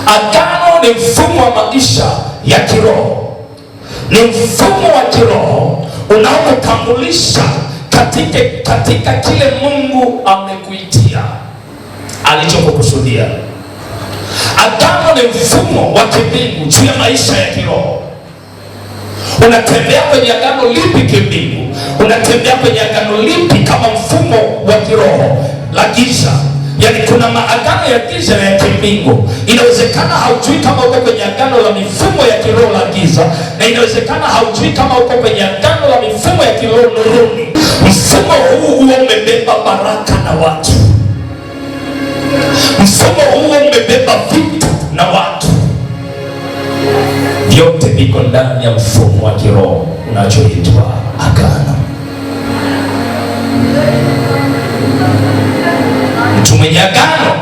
Agano ni mfumo wa maisha ya kiroho, ni mfumo wa kiroho unaokutambulisha katika kile Mungu amekuitia, alichokukusudia. Agano ni mfumo wa kimbingu juu ya maisha ya kiroho. Unatembea kwenye agano lipi kimbingu? Unatembea kwenye agano lipi kama mfumo wa kiroho la giza? Yaani kuna maagano ya giza na ya kimbingu. Inawezekana haujui kama uko kwenye agano la mifumo ya kiroho la giza, na inawezekana haujui kama uko kwenye agano la mifumo ya kiroho nuruni. Mfumo huu umebeba baraka na watu. Mfumo huu umebeba vitu na watu. Vyote viko ndani ya mfumo wa kiroho unachoitwa agano. Mtu mwenye agano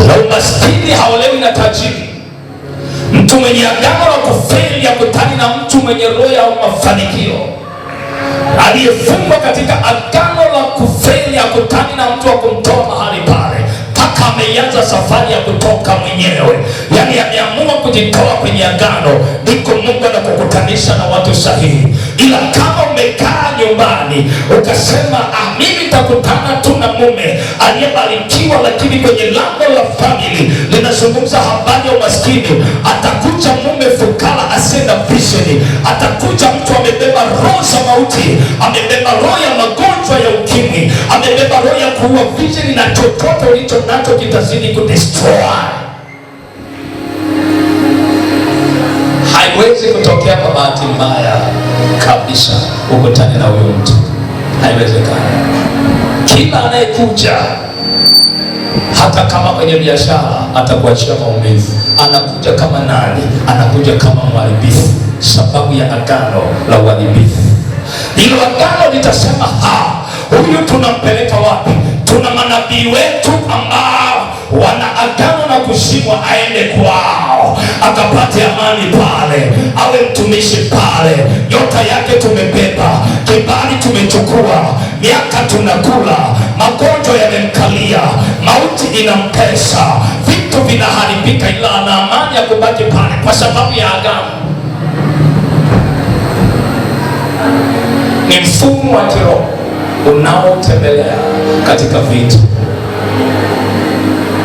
la umaskini haolewi na tajiri. Mtu mwenye agano la kufeli hakutani na mtu mwenye roho ya mafanikio. Aliyefungwa katika agano la kufeli hakutani na mtu wa kumtoa mahali pale, mpaka ameanza safari ya kutoka mwenyewe. Yaani ameamua kujitoa kwenye agano, ndiko Mungu anakukutanisha na watu sahihi. Ila kama umekaa nyumbani ukasema mimi nitakutana tu na mume aliyebarikiwa, lakini kwenye lango la family linazungumza habari ya umaskini, atakuja mume fukara asiye na vision, atakuja mtu amebeba roho za mauti, amebeba roho ya magonjwa ya ukimwi, amebeba roho ya kuua vision, na chochote ulicho nacho kitazidi kudestroy. Haiwezi kutokea kwa bahati mbaya kabisa ukutane na huyo mtu, haiwezekani. Kila anayekuja, hata kama kwenye biashara, atakuachia maumivu. Anakuja kama nani? Anakuja kama mharibifu, sababu ya agano la uharibifu. Hilo agano litasema huyu tunampeleka wapi? Tuna manabii wetu ambao wana agano na kushimwa, aende kwao akapate amani pale, awe mtumishi pale. Nyota yake tumebeba, kibali tumechukua, miaka tunakula, magonjwa yamemkalia, mauti inampesa, vitu vinaharibika, ila ana amani ya kubaki pale kwa sababu ya agano. Ni mfumo wa kiroho unaotembelea katika vitu.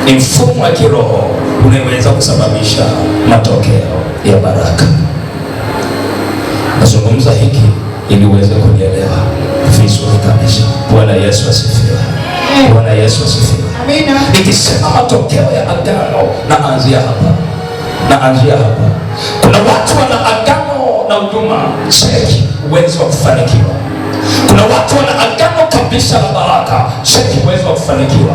Ni mfumo wa kiroho unaweza kusababisha matokeo ya baraka. Nazungumza hiki ili uweze kunielewa vizuri kabisa. Bwana Yesu asifiwe. Bwana Yesu asifiwe. Amina. Nikisema matokeo ya agano, naanzia hapa. Kuna watu wana agano na huduma, cheki uwezo wa kufanikiwa. Kuna watu wana agano kabisa la baraka, cheki uwezo wa kufanikiwa.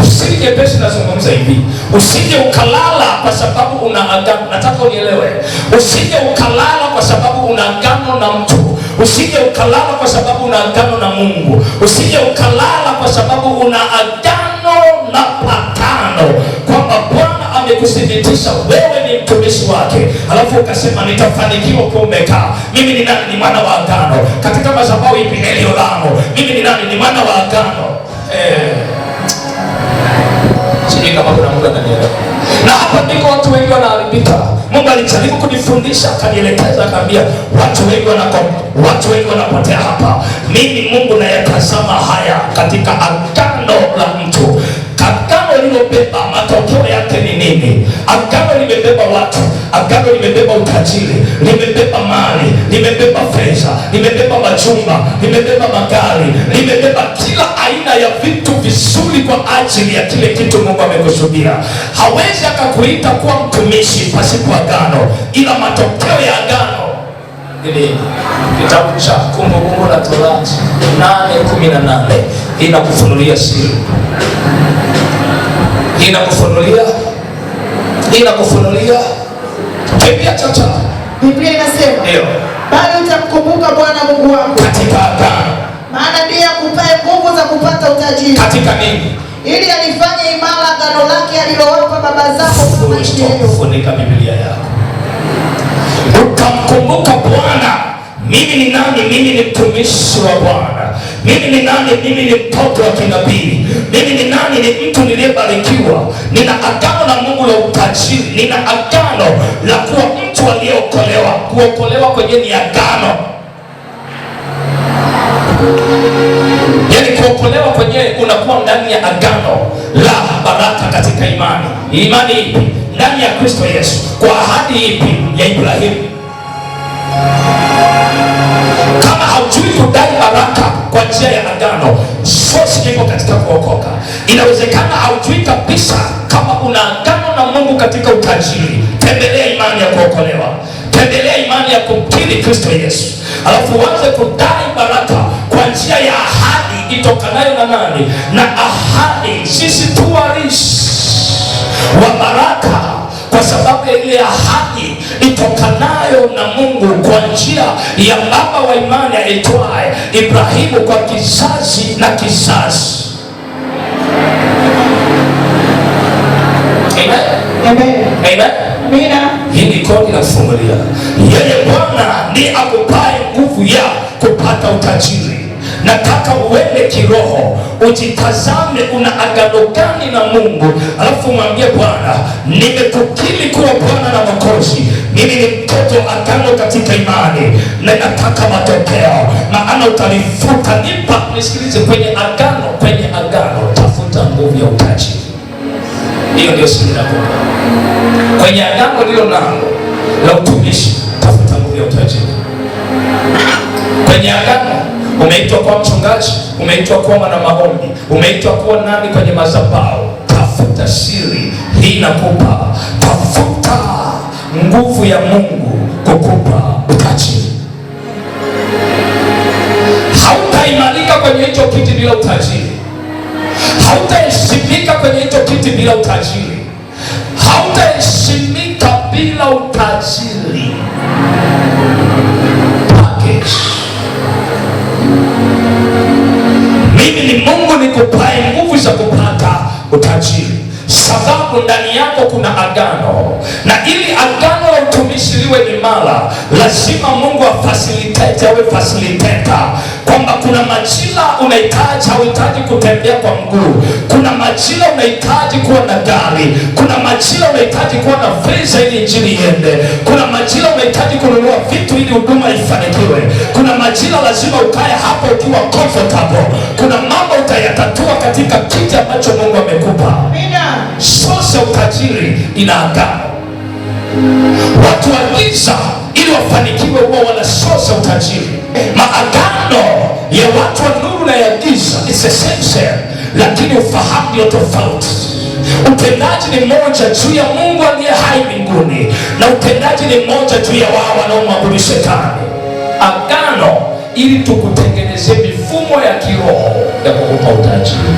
Usije pesi, nazungumza hivi, usije ukalala kwa sababu una agano. Nataka unielewe, usije ukalala kwa sababu una agano na mtu, usije ukalala kwa sababu una agano na Mungu, usije ukalala kwa sababu una agano na patano, kwamba Bwana amekuthibitisha wewe ni mtumishi wake, alafu ukasema nitafanikiwa kwa umekaa. Mimi ni nani? Ni mwana wa agano. Katika madhabahu ipi? Elio lango. Mimi ni nani? Ni mwana wa agano. Sijui kama kuna Mungu ananielewa. Na hapa ndiko watu wengi wanaharibika. Mungu alijaribu kunifundisha, akanielekeza, akaambia watu wengi wanapotea hapa. Mimi Mungu nayatazama haya katika agano la mtu. Agano lilobeba matokeo yake ni nini? Agano limebeba watu, agano limebeba utajiri, limebeba mali, limebeba fedha, limebeba majumba, limebeba magari, limebeba kila aina ya vitu vizuri kwa ajili ya kile kitu Mungu amekusudia. Hawezi akakuita kuwa mtumishi pasipo agano, ila matokeo ya agano ili kitabu cha Kumbukumbu la Torati 8:18 inakufunulia siri. Inakufunulia Biblia chacha. Biblia inasema, ndio, bali utamkumbuka Bwana Mungu wako katika agano, maana ndiye akupaye nguvu za kupata utajiri. Katika nini? Ili alifanye imara agano lake alilowapa baba zako kama nchi leo. Funika Biblia yako. Utamkumbuka Bwana. Mimi ni nani? Mimi ni mtumishi wa Bwana. Mimi ni nani? Mimi ni mtoto wa kinabii. Mimi ni nani? Ni mtu niliyebarikiwa. Nina agano na Mungu la utajiri. Nina agano la kuwa mtu aliyeokolewa. Kuokolewa kwenye ni agano. Yaani kuokolewa kwenye unakuwa ndani ya agano la baraka katika imani. Imani ipi? Ndani ya Kristo Yesu. Kwa ahadi ipi? Ya Ibrahimu. Kama haujui kudai baraka kwa njia ya agano, sosi iko katika kuokoka. Inawezekana haujui kabisa kama una agano na Mungu katika utajiri. Tembelea imani ya kuokolewa. Tembelea imani ya kumkiri Kristo Yesu. Alafu uanze kudai baraka kwa njia ya ahadi itokanayo na nani? Na ahadi. Sisi tu warisi wa baraka kwa sababu ya ile ahadi itokanayo na Mungu kwa njia ya baba wa imani aitwaye Ibrahimu kwa kizazi na kizazi. Amen. Amen. Amen. Amina. Hii ni kodi na kufungulia. Yeye Bwana ndiye akupaye nguvu ya kupata utajiri. Nataka uende kiroho, ujitazame una agano gani na Mungu, alafu mwambie Bwana, nimekukiri kuwa Bwana na Mwokozi. Mimi ni mtoto agano katika imani na nataka matokeo, maana utalifuta. Nisikilize, kwenye agano tafuta nguvu ya utajiri. Hiyo ndio siri yako. Kwenye agano lilo nalo la utumishi, tafuta nguvu ya utajiri. Kwenye agano umeitwa kuwa mchungaji, umeitwa kuwa mwana maombi, umeitwa kuwa nani kwenye madhabahu, tafuta siri hii nakupa. Tafuta nguvu ya Mungu kukupa utajiri. Hautaimarika kwenye hicho kiti bila utajiri. Hautaheshimika kwenye hicho kiti bila utajiri. Hautaheshimika bila utajiri. Package. Mimi ni Mungu nikupaye nguvu za kupata utajiri, sababu ndani yako kuna agano, na ili agano la utumishi liwe imara, lazima Mungu afacilitate, awe facilitator, kwamba kuna majira unahitaji, hauhitaji kutembea kwa mguu. Kuna majira unahitaji kuwa na gari. Kuna majira unahitaji kuwa na fedha ili injili iende. Kuna majira unahitaji kununua vitu ili huduma ifanikiwe. Kuna majira lazima ukae hapo ukiwa comfortable. Kuna mambo utayatatua katika kiti ambacho Mungu amekupa. Source ya utajiri ina agano. Watu wa giza ili wafanikiwe huwa wana source ya utajiri. Maagano ya watu wa nuru na ya giza is essential, lakini ufahamu ndio tofauti. Utendaji ni mmoja juu ya Mungu aliye hai mbinguni, na utendaji ni mmoja juu ya wao wanaomwabudu Shetani. Agano ili tukutengenezee mifumo ya kiroho ya kukupa utajiri.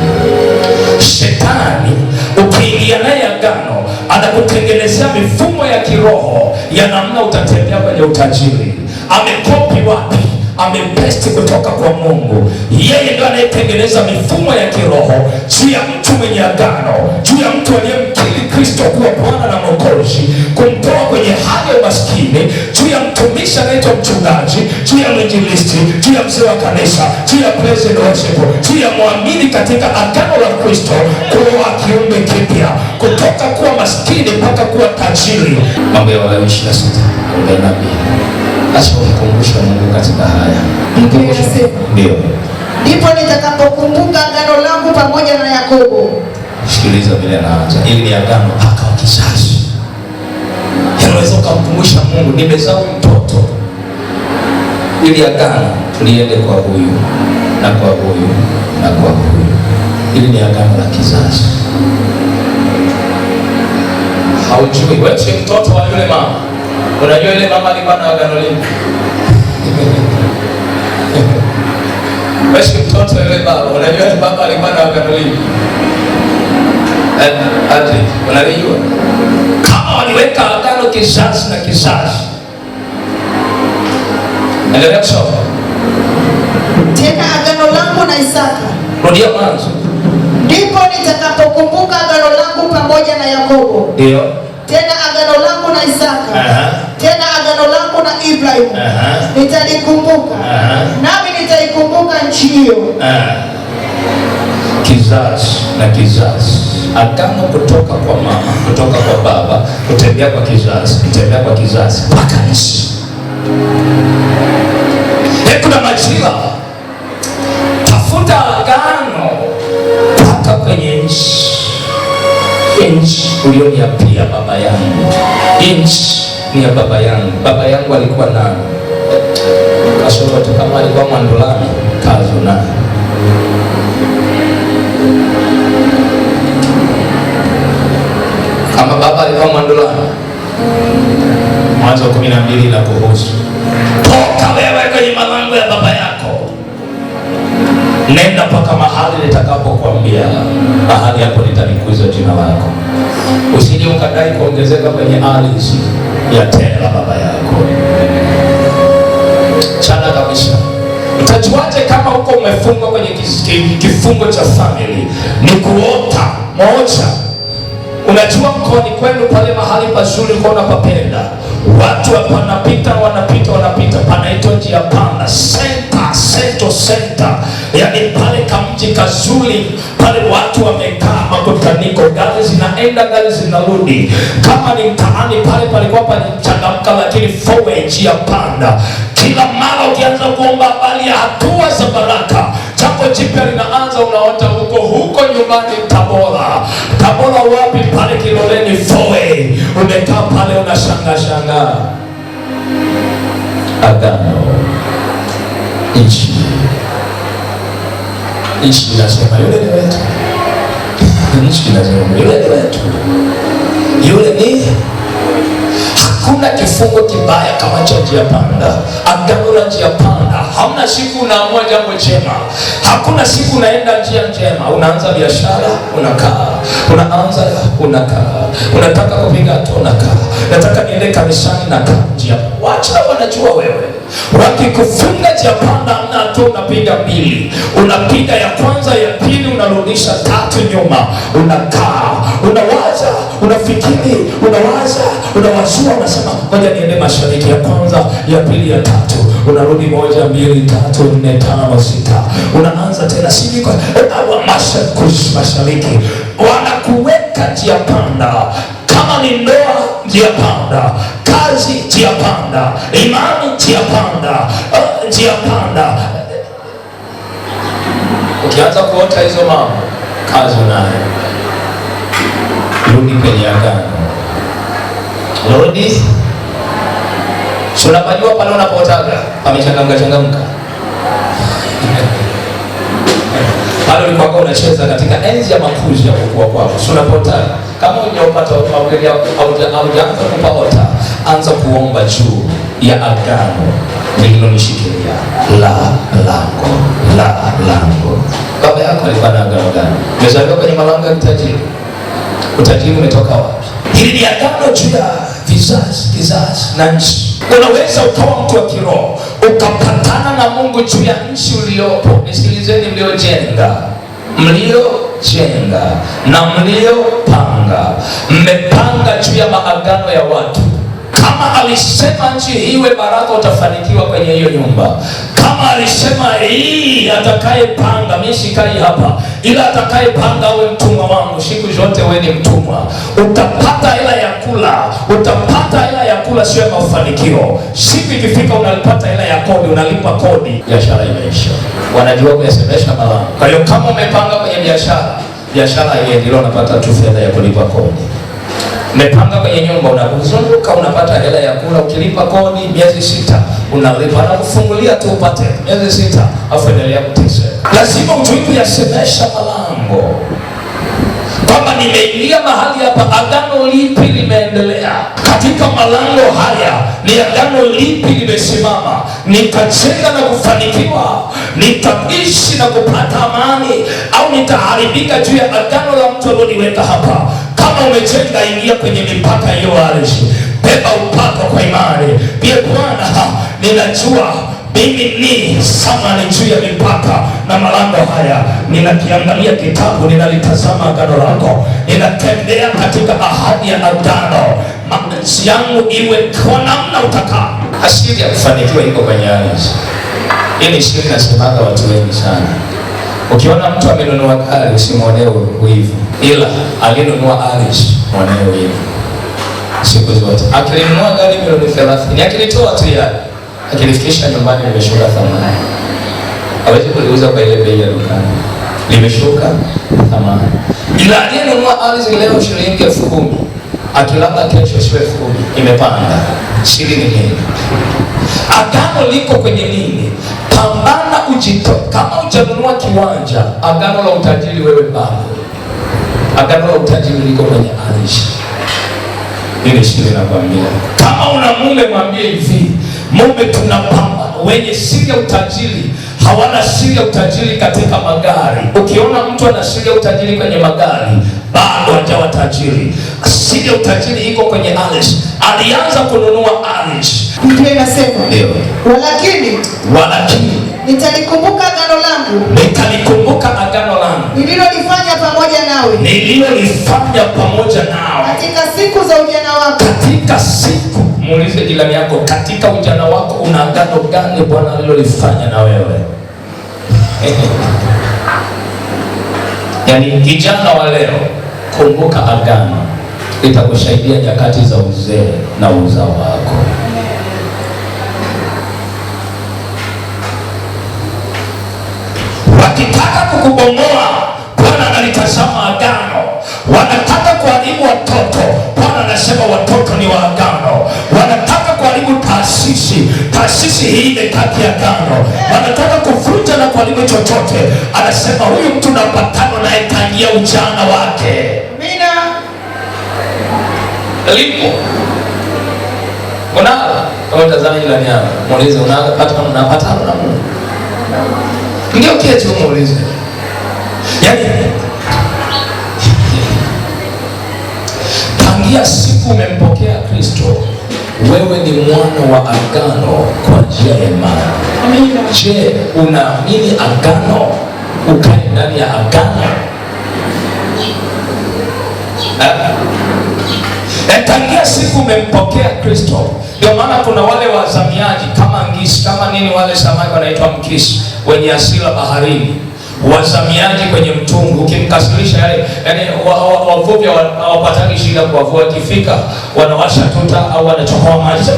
Shetani ukiingia naye agano, anakutengenezea mifumo ya kiroho ya namna utatembea kwenye utajiri. Amekopi wapi? Amepesti kutoka kwa Mungu. Yeye ndio anayetengeneza mifumo ya kiroho juu ya mtu mwenye agano, juu ya mtu aliyemkiri Kristo kuwa Bwana na Mwokozi, kumtoa kwenye hali ya umaskini, juu ya mtumishi anaitwa mchungaji, juu ya mwinjilisti, juu ya mzee wa kanisa, juu ya president worship, juu ya muamini katika agano la Kristo, kuwa kiumbe kipya, kutoka kuwa maskini mpaka kuwa tajiri. Mambo ya Walawi 26:42. Acha kumkumbusha Mungu katika haya. Ndio. Ndipo nitakapokumbuka agano langu pamoja na Yakobo. Sikiliza vile anaanza. Hili ni agano mpaka wa kizazi. Unaweza kumkumbusha Mungu, nimezaa mtoto. Ili agano liende kwa huyu na kwa huyu na kwa huyu. Hili ni agano la kizazi. Haujui wewe si mtoto wa yule mama. Unajua ile mama alikuwa na agano lipi? Wewe mtoto yule baba, unajua ile baba alikuwa na agano lipi? Ati, unajua? Kama waliweka agano kizazi na kizazi. Endelea kusoma. Tena agano langu na Isaka. Rudia mwanzo. Ndipo nitakapokumbuka agano langu pamoja na Yakobo. Ndio. Tena agano langu na Isaka. Tena agano agano langu na Ibrahimu nitalikumbuka, nami nitaikumbuka nchi hiyo. Kizazi na kizazi, agano kutoka kwa mama, kutoka kwa baba, kutembea kwa kizazi, kutembea kwa kizazi mpaka nchi. Kuna majira, tafuta agano mpaka kwenye nchi. Nchi ulioniapia baba yangu, nchi ni ya baba yangu. Baba yangu alikuwa nani? Kasoro tu kama alikuwa Mwandulami kazo nani? Kama baba alikuwa Mwandulami, Mwanzo 12 na kuhusu toka wewe kwenye malango ya baba yako, nenda mpaka mahali nitakapokuambia, mahali hapo nitalikuza jina lako. Usije ukadai kuongezeka kwenye ardhi ya tena baba yako. Chana kabisa. Utajuaje kama uko umefungwa kwenye kifungo cha family? Ni kuota moja. Unajua mkoani kwenu pale mahali pazuri kwa unapapenda, watu wanapita, panaitwa njia panda, center, yani pale kamji kazuri, pale watu wamekaa makutaniko, gari zinaenda gari zinarudi. Kama ni mtaani pale palikuwa palichangamka, lakini forward njia panda. Kila mara ukianza kuomba habari ya hatua za baraka, jambo jipya linaanza, unaota huko nyumbani Tabora wapi? Pale Kiloleni forward. Umekaa pale unashangaa. Agano. Nchi inasema yule ni wetu. Nchi inasema yule ni wetu. Yule ni. Hakuna kifungo kibaya kama cha njia panda. Agano la njia panda. Hamna siku unaamua jambo jema. Hakuna siku unaenda njia njema. Unaanza biashara, unakaa. Unataka kupiga hatua, unakaa. Nataka niende kanisani, nakaa njia. Wacha wanajua wewe. Wakikufunga njia panda, hamna hatua, unapiga 2. Unapiga ya kwanza, ya pili, unarudisha 3 nyuma. Unakaa, unawaza, unafikiri, unawazua, unasema ngoja niende mashariki, ya kwanza, ya pili, ya 3. Unarudi 1, 2, 3, 4, 5, 6. Unaanza tena sivyo mashariki. Wanakuweka njia panda. Kama ni ndoa, njia panda. Kazi, njia panda. Imani, njia panda. Ukianza kuota hizo mambo, kazi unayo. Rudi kwenye agano. Rudi. Si unapajua pale unapotaga pamechangamka. Pale ulikuwa unacheza katika enzi ya makuzi ya kukua kwako. Si unapotaga kama hujapata haujaanza kupata, anza kuomba juu ya agano lililonishikilia la lango. Baba yako alikuwa na agano gani? Umezaliwa kwenye malango ya utajiri. Utajiri umetoka wapi? Hili ni agano juu ya kizazi na nchi. Unaweza ukawa mtu wa kiroho ukapatana na Mungu juu ya nchi uliopo. Nisikilizeni, mliojenga na mliopanga, mmepanga juu ya maagano ya watu. Kama alisema nchi iwe baraka, utafanikiwa kwenye hiyo nyumba. Kama alisema hii atakayepanga, mimi sikai hapa, ila atakayepanga awe mtumwa wangu siku zote, wewe ni mtumwa. Utapata hela ya kula, sio mafanikio. Siku ikifika unalipata hela ya kodi, unalipa kodi, biashara imeisha. Wanajua kuyasemesha malango. Kwa hiyo kama umepanga kwenye biashara iendelee, unapata tu fedha ya kulipa kodi. Umepanga kwenye nyumba, unazunguka, unapata hela ya kula, ukilipa kodi miezi 6 unalipa, na kufungulia tu upate miezi 6, afu endelea kuteseka. Lazima ujue kuyasemesha malango, kwamba nimeingia mahali hapa, agano lipi limeendelea katika malango haya, ni agano lipi limesimama, nitajenga na kufanikiwa, nitaishi na kupata amani, au nitaharibika juu ya agano la mtu aliyoniweka hapa. Kama umejenga, ingia kwenye mipaka hiyo ardhi, beba upako kwa imani. Pia Bwana, ninajua mimi ni samani juu ya mipaka na malango haya. Ninakiangalia kitabu, ninalitazama agano lako, ninatembea katika ahadi ya agano. maamuzi yangu iwe kwa namna utakao. Asili ya kufanikiwa iko kwenye ardhi. Hii ni siri nasemaga watu wengi sana. Ukiona mtu amenunua gari usimwonee wivu, ila alinunua ardhi mwonee wivu siku zote. Akilinunua gari milioni 30, akilitoa tu yale, akilifikisha nyumbani limeshuka thamani. Hawezi kuliuza kwa ile bei ya dukani, limeshuka thamani. Ila aliyenunua ardhi leo shilingi 10,000, akilala kesho sio 10,000, imepanda. Siri ni nini? Agano liko kwenye nini? Pambana ujitoe. Kama hujanunua kiwanja, agano la utajiri wewe bado. Agano la utajiri liko kwenye ardhi. Ile siri nakwambia. Kama una mume mwambie hivi, mume tunapambana. Wenye siri ya utajiri hawana siri ya utajiri katika magari. Ukiona mtu ana siri ya utajiri kwenye magari, bado hajawa tajiri. Siri ya utajiri iko kwenye ardhi. Alianza kununua ardhi. Biblia inasema, ndio, walakini nitalikumbuka agano langu, nililolifanya pamoja nawe, katika siku za ujana wako. Katika siku, muulize jirani yako, katika ujana wako una agano gani Bwana alilolifanya na wewe? Yaani kijana wa leo, kumbuka agano, litakusaidia nyakati za uzee na uzao wako. Wakitaka kukubomoa, Bwana analitazama agano. Wanataka kuharibu watoto, Bwana anasema watoto ni wa agano. Wanataka kuharibu taasisi hii imekati agano. Wanataka kuvunja na kuharibu chochote, anasema huyu mtu napatano naye tangia ujana wake. Amina. Lipo. Kama tazama jirani yako, muulize unapatana na Mungu. Ndio kitu muulize. Yaani tangia siku umempokea Kristo, wewe ni mwana wa agano kwa njia ya imani. Amina. Je, unaamini agano? Ukae ndani ya agano. Tangia siku umempokea Kristo. Ndio maana kuna wale wazamiaji kama ngisi, kama nini, wale samaki wanaitwa mkisi, wenye hasira baharini, wazamiaji kwenye mtungi. Ukimkasirisha yani wavuvi hawapataki shida kuwavua, akifika wanawasha tuta au wanachokoa maji,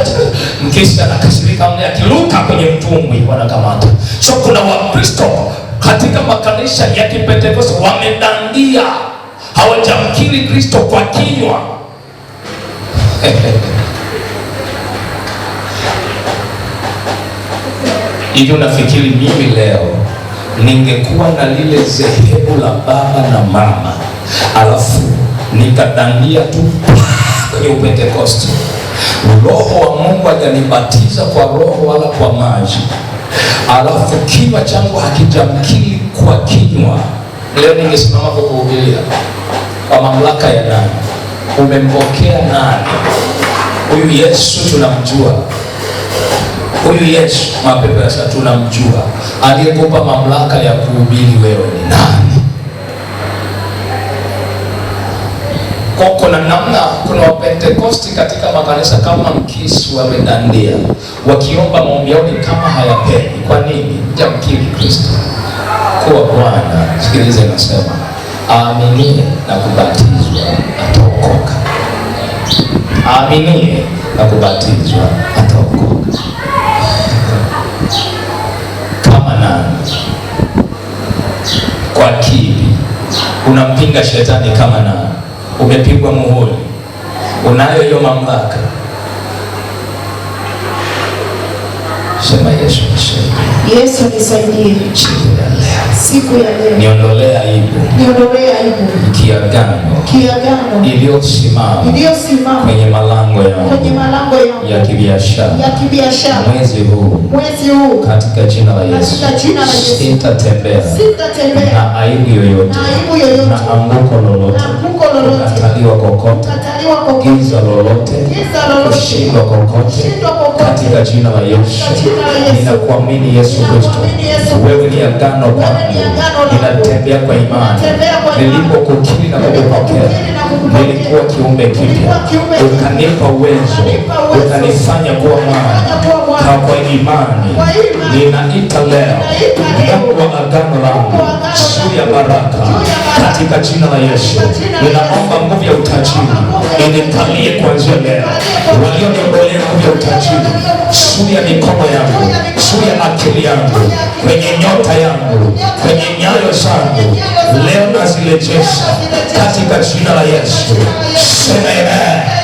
mkisi anakasirika mle, akiruka kwenye mtungi wanakamata. So kuna Wakristo katika makanisa ya Kipentekoste wamedandia, hawajamkiri Kristo kwa kinywa. Hivi unafikiri mimi leo ningekuwa na lile dhehebu la baba na mama, alafu nikadandia tu kwenye Upentekoste, Roho wa Mungu hajanibatiza kwa roho wala kwa maji, alafu kinywa changu hakijamkiri kwa kinywa, leo ningesimama kukuhubiria kwa mamlaka ya nani? Umempokea nani? Huyu Yesu tunamjua. Huyu Yesu mapepo ya sasa tunamjua. Aliyekupa mamlaka ya kuhubiri wewe ni nani? Kuna namna, kuna Wapentekosti katika makanisa kama mkisi wamedandia, wakiomba maombi yao ni kama hayapendi. Kwa nini? Jamkiri Kristo kuwa Bwana. Sikiliza, inasema aaminie na kubatizwa ataokoka. Aaminie na kubatizwa ataokoka. Kama nani? Kwa akili unampinga shetani kama nani? Umepigwa muhuri, unayo hiyo mamlaka. Sema Yesu nisaidie. Yesu nisaidie. Siku ya leo niondolea aibu. Kiagano iliyosimama kwenye malango yangu ya kibiashara. Mwezi huu katika jina la Yesu sitatembea na aibu yoyote na anguko lolote kukataliwa kokote, giza lolote, kushindwa kokote, katika jina la Yesu. Ninakuamini Yesu Kristo, wewe ni agano pangu, ninatembea kwa imani. Nilipokukiri na kukupokea, nilikuwa kiumbe kipya, ukanipa uwezo, ukanifanya kuwa mwana. Kwa imani ninaita leo Mungu wa agano langu juu ya baraka katika jina la Yesu. Ninaomba nguvu ya utajiri inikalie kuanzia leo. Walioniondolea nguvu ya utajiri juu ya mikono yangu, juu ya akili yangu, kwenye nyota yangu, kwenye nyayo zangu, leo nazirejesha katika jina la Yesu. Sema amen.